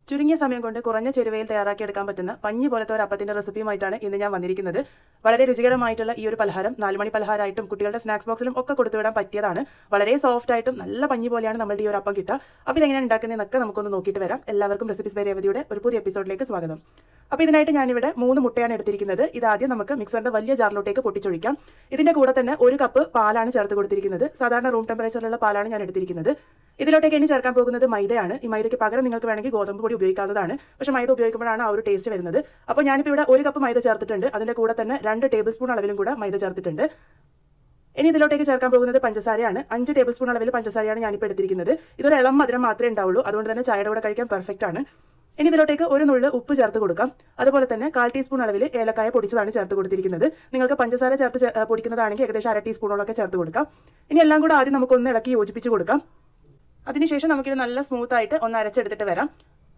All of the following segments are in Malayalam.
ചുരുങ്ങിയ സമയം കൊണ്ട് കുറഞ്ഞ ചേരുവയിൽ തയ്യാറാക്കിയെടുക്കാൻ പറ്റുന്ന പഞ്ഞി പോലത്തെ ഒരു അപ്പത്തിന്റെ റെസിപ്പിയുമായിട്ടാണ് ഇന്ന് ഞാൻ വന്നിരിക്കുന്നത്. വളരെ രുചികരമായിട്ടുള്ള ഈ ഒരു പലഹാരം 4 മണി പലഹാരമായിട്ടും കുട്ടികളുടെ സ്നാക്സ് ബോക്സിലും ഒക്കെ കൊടുത്തുവിടാൻ പറ്റിയതാണ്. വളരെ സോഫ്റ്റ് ആയിട്ടും നല്ല പഞ്ഞി പോലെയാണ് നമ്മുടെ ഈ ഒരു അപ്പം കിട്ടുക. അപ്പോൾ ഇതെങ്ങനെയാണ് ഉണ്ടാക്കുന്നതെന്നൊക്കെ നമുക്കൊന്ന് നോക്കിയിട്ട് വരാം. എല്ലാവർക്കും റെസിപ്പീസ് ബൈ രേവതിയുടെ ഒരു പുതിയ എപ്പിസോഡിലേക്ക് സ്വാഗതം. അപ്പോൾ ഇതിനായിട്ട് ഞാനിവിടെ 3 മുട്ടയാണ് എടുത്തിരിക്കുന്നത്. ഇതാദ്യം നമുക്ക് മിക്സറിന്റെ വലിയ ജാറിലോട്ടേക്ക് പൊട്ടിച്ചൊഴിക്കാം. ഇതിന്റെ കൂടെ തന്നെ 1 കപ്പ് പാലാണ് ചേർത്ത് കൊടുത്തിരിക്കുന്നത്. സാധാരണ റൂം ടെമ്പറേച്ചറിലുള്ള പാലാണ് ഞാൻ എടുത്തിരിക്കുന്നത്. ഇതിലോട്ടേക്ക് ഇനി ചേർക്കാൻ പോകുന്നത് മൈദയാണ്. ഈ മൈദയ്ക്ക് പകരം നിങ്ങൾക്ക് വേണമെങ്കിൽ ഗോതമ്പ് പൊടി ഉപയോഗിക്കാവുന്നതാണ്. പക്ഷേ മൈദ ഉപയോഗിക്കുമ്പോഴാണ് ആ ഒരു ടേസ്റ്റ് വരുന്നത്. അപ്പോൾ ഞാനിപ്പോൾ ഇവിടെ 1 കപ്പ് മൈദ ചേർത്തിട്ടുണ്ട്. അതിന്റെ കൂടെ തന്നെ 2 ടേബിൾ സ്പൂൺ അളവിലും കൂടെ മൈദ ചേർത്തിട്ടുണ്ട്. ഇനി ഇതിലോട്ടേക്ക് ചേർക്കാൻ പോകുന്നത് പഞ്ചസാരയാണ്. 5 ടേബിൾ സ്പൂൺ അളവിൽ പഞ്ചസാരയാണ് ഞാനിപ്പോൾ എടുത്തിരിക്കുന്നത്. ഇതൊരു ഇളം മധുരം മാത്രമേ ഉണ്ടാവുള്ളൂ. അതുകൊണ്ട് തന്നെ ചായയുടെ കൂടെ കഴിക്കാൻ പെർഫെക്റ്റ് ആണ്. ഇനി ഇതിലോട്ടേക്ക് 1 നുള്ള് ഉപ്പ് ചേർത്ത് കൊടുക്കാം. അതുപോലെ തന്നെ 1/4 ടീസ്പൂൺ അളവിൽ ഏലക്കായ പൊടിച്ചതാണ് ചേർത്ത് കൊടുത്തിരിക്കുന്നത്. നിങ്ങൾക്ക് പഞ്ചസാര ചേർത്ത് പൊടിക്കുന്നതാണെങ്കിൽ ഏകദേശം 1/2 ടീസ്പൂണോളൊക്കെ ചേർത്ത് കൊടുക്കാം. ഇനി എല്ലാം കൂടെ ആദ്യം നമുക്കൊന്ന് ഇളക്കി യോജിപ്പിച്ച് കൊടുക്കാം. അതിനുശേഷം നമുക്കിത് നല്ല സ്മൂത്ത് ആയിട്ട് ഒന്ന് അരച്ചെടുത്തിട്ട് വരാം.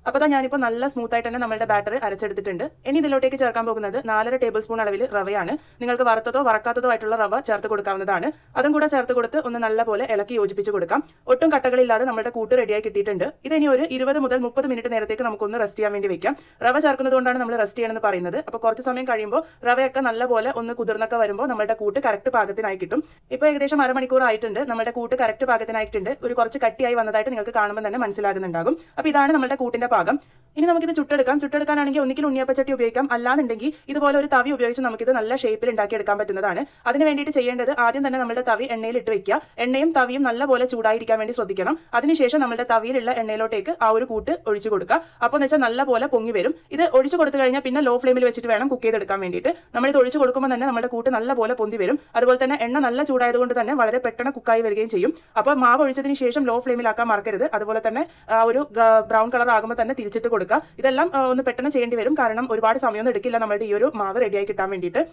അപ്പോൾ ഞാനിപ്പോൾ നല്ല സ്മൂത്ത് ആയിട്ട് തന്നെ നമ്മുടെ ബാറ്റർ അരച്ചെടുത്തിട്ടുണ്ട്. ഇനി ഇതിലോട്ടേക്ക് ചേർക്കാൻ പോകുന്നത് 4.5 ടേബിൾ സ്പൂൺ അളവിൽ റവയാണ്. നിങ്ങൾക്ക് വറുത്തതോ വറക്കാത്തതോ ആയിട്ടുള്ള റവ ചേർത്ത് കൊടുക്കാവുന്നതാണ്. അതും കൂടെ ചേർത്ത് കൊടുത്ത് ഒന്ന് നല്ലപോലെ ഇളക്കി യോജിപ്പിച്ച് കൊടുക്കാം. ഒട്ടും കട്ടകളില്ലാതെ നമ്മുടെ കൂട്ട് റെഡിയായി കിട്ടിയിട്ടുണ്ട്. ഇതിനി ഒരു 20 മുതൽ 30 മിനിറ്റ് നേരത്തേക്ക് നമുക്കൊന്ന് റെസ്റ്റ് ചെയ്യാൻ വേണ്ടി വെക്കാം. റവ ചേർക്കുന്നത് കൊണ്ടാണ് നമ്മൾ റെസ്റ്റ് ചെയ്യണമെന്ന് പറയുന്നത്. അപ്പോൾ കുറച്ച് സമയം കഴിയുമ്പോൾ റവയൊക്കെ നല്ലപോലെ ഒന്ന് കുതിർന്നൊക്കെ വരുമ്പോൾ നമ്മുടെ കൂട്ട് കറക്റ്റ് പാകത്തിനായി കിട്ടും. ഇപ്പോൾ ഏകദേശം അരമണിക്കൂർ ആയിട്ടുണ്ട്. നമ്മുടെ കൂട്ട് കറക്റ്റ് പാകത്തിനായിട്ടുണ്ട്. ഒരു കുറച്ച് കട്ടിയായി വന്നതായിട്ട് നിങ്ങൾക്ക് കാണുമ്പോൾ തന്നെ മനസ്സിലാകുന്നുണ്ടാകും. അപ്പോൾ ഇതാണ് നമ്മുടെ കൂട്ടിന്റെ പാകം. ഇനി നമുക്കിത് ചുട്ടെടുക്കാനാണെങ്കിൽ ഒന്നിക്കൽ ഉണ്ണിയപ്പച്ചട്ടി ഉപയോഗിക്കാം. അല്ലാന്നുണ്ടെങ്കിൽ ഇതുപോലെ ഒരു തവി ഉപയോഗിച്ച് നമുക്കിത് നല്ല ഷേപ്പിൽ ഉണ്ടാക്കിയെടുക്കാൻ പറ്റുന്നതാണ്. അതിന് വേണ്ടിയിട്ട് ചെയ്യേണ്ടത് ആദ്യം തന്നെ നമ്മുടെ തവി എണ്ണയിൽ ഇട്ട് വെക്കുക. എണ്ണയും തവിയും നല്ലപോലെ ചൂടായിരിക്കാൻ വേണ്ടി ശ്രദ്ധിക്കണം. അതിനുശേഷം നമ്മുടെ തവിയിലുള്ള എണ്ണയിലോട്ടേക്ക് ആ ഒരു കൂട്ട് ഒഴിച്ചു കൊടുക്കുക. അപ്പോൾ എന്ന് വെച്ചാൽ നല്ലപോലെ പൊങ്ങി വരും. ഇത് ഒഴിച്ചു കൊടുത്തു കഴിഞ്ഞാൽ പിന്നെ ലോ ഫ്ലെയിമിൽ വെച്ചിട്ട് വേണം കുക്ക് ചെയ്തെടുക്കാൻ വേണ്ടിയിട്ട്. നമ്മളിത് ഒഴിച്ചു കൊടുക്കുമ്പോൾ തന്നെ നമ്മുടെ കൂട്ട് നല്ലപോലെ പൊന്തി വരും. അതുപോലെ തന്നെ എണ്ണ നല്ല ചൂടായതുകൊണ്ട് തന്നെ വളരെ പെട്ടെന്ന് കുക്കായി വരികയും ചെയ്യും. അപ്പോൾ മാവ് ഒഴിച്ചതിന് ശേഷം ലോ ഫ്ലെയിമിലാക്കാൻ മറക്കരുത്. അതുപോലെ തന്നെ ഒരു ബ്രൗൺ കളർ ആകുമ്പോൾ തന്നെ തിരിച്ചിട്ട് കൊടുക്കുക. ഇതെല്ലാം ഒന്ന് പെട്ടെന്ന് ചെയ്യേണ്ടി വരും. കാരണം ഒരുപാട് സമയമൊന്നും എടുക്കില്ല നമ്മുടെ ഈ ഒരു മാവ് റെഡിയായി കിട്ടാൻ വേണ്ടിയിട്ട്.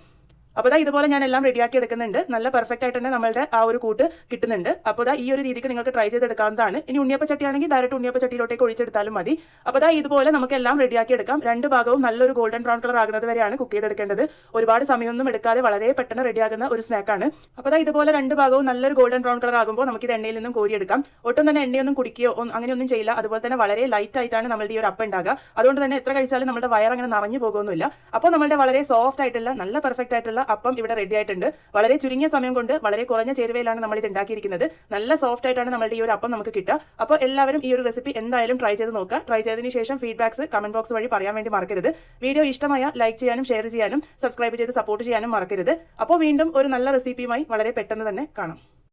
അപ്പോൾ ഇതുപോലെ ഞാൻ എല്ലാം റെഡിയാക്കി എടുക്കുന്നുണ്ട്. നല്ല പെർഫെക്റ്റ് ആയിട്ട് തന്നെ നമ്മളുടെ ആ ഒരു കൂട്ട് കിട്ടുന്നുണ്ട്. അപ്പോൾ ഈ ഒരു രീതിക്ക് നിങ്ങൾക്ക് ട്രൈ ചെയ്തെടുക്കാവുന്നതാണ്. ഇനി ഉണ്ണിയപ്പച്ചട്ടിയാണെങ്കിൽ ഡയറക്റ്റ് ഉണ്ണിയപ്പച്ചട്ടിയിലോട്ടേക്ക് ഒഴിച്ചെടുത്താലും മതി. അപ്പോൾ ഇതുപോലെ നമുക്ക് എല്ലാം റെഡിയാക്കി എടുക്കാം. 2 ഭാഗവും നല്ലൊരു ഗോൾഡൻ ബ്രൗൺ കളർ ആകുന്നത് വരെയാണ് കുക്ക് ചെയ്തെടുക്കേണ്ടത്. ഒരുപാട് സമയമൊന്നും എടുക്കാതെ വളരെ പെട്ടെന്ന് റെഡിയാകുന്ന ഒരു സ്നാക്കാണ്. അപ്പോൾ ഇതുപോലെ 2 ഭാഗവും നല്ലൊരു ഗോൾഡൻ ബ്രൗൺ കളർ ആകുമ്പോൾ നമുക്ക് ഇത് എണ്ണയിൽ നിന്നും കോരിയെടുക്കാം. ഒട്ടും തന്നെ എണ്ണയൊന്നും കുടിക്കുകയോ അങ്ങനെയൊന്നും ചെയ്യില്ല. അതുപോലെ തന്നെ വളരെ ലൈറ്റ് ആയിട്ടാണ് നമ്മുടെ ഈ ഒരു അപ്പം ഉണ്ടാകുക. അതുകൊണ്ട് തന്നെ എത്ര കഴിച്ചാലും നമ്മുടെ വയർ അങ്ങനെ നിറഞ്ഞു പോകുന്നില്ല. അപ്പോൾ നമ്മുടെ വളരെ സോഫ്റ്റ് ആയിട്ടുള്ള നല്ല പെർഫെക്റ്റ് ആയിട്ടുള്ള അപ്പം ഇവിടെ റെഡി ആയിട്ടുണ്ട്. വളരെ ചുരുങ്ങിയ സമയം കൊണ്ട് വളരെ കുറഞ്ഞ ചേരുവയിലാണ് നമ്മൾ ഇത് ഉണ്ടാക്കിയിരിക്കുന്നത്. നല്ല സോഫ്റ്റ് ആയിട്ടാണ് നമ്മുടെ ഈ ഒരു അപ്പം നമുക്ക് കിട്ടുക. അപ്പോൾ എല്ലാവരും ഈ ഒരു റെസിപ്പി എന്തായാലും ട്രൈ ചെയ്ത് നോക്കുക. ട്രൈ ചെയ്തതിന് ശേഷം ഫീഡ്ബാക്സ് കമന്റ് ബോക്സ് വഴി പറയാൻ വേണ്ടി മറക്കരുത്. വീഡിയോ ഇഷ്ടമായ ലൈക്ക് ചെയ്യാനും ഷെയർ ചെയ്യാനും സബ്സ്ക്രൈബ് ചെയ്ത് സപ്പോർട്ട് ചെയ്യാനും മറക്കരുത്. അപ്പോൾ വീണ്ടും ഒരു നല്ല റെസിപ്പിയുമായി വളരെ പെട്ടെന്ന് തന്നെ കാണാം.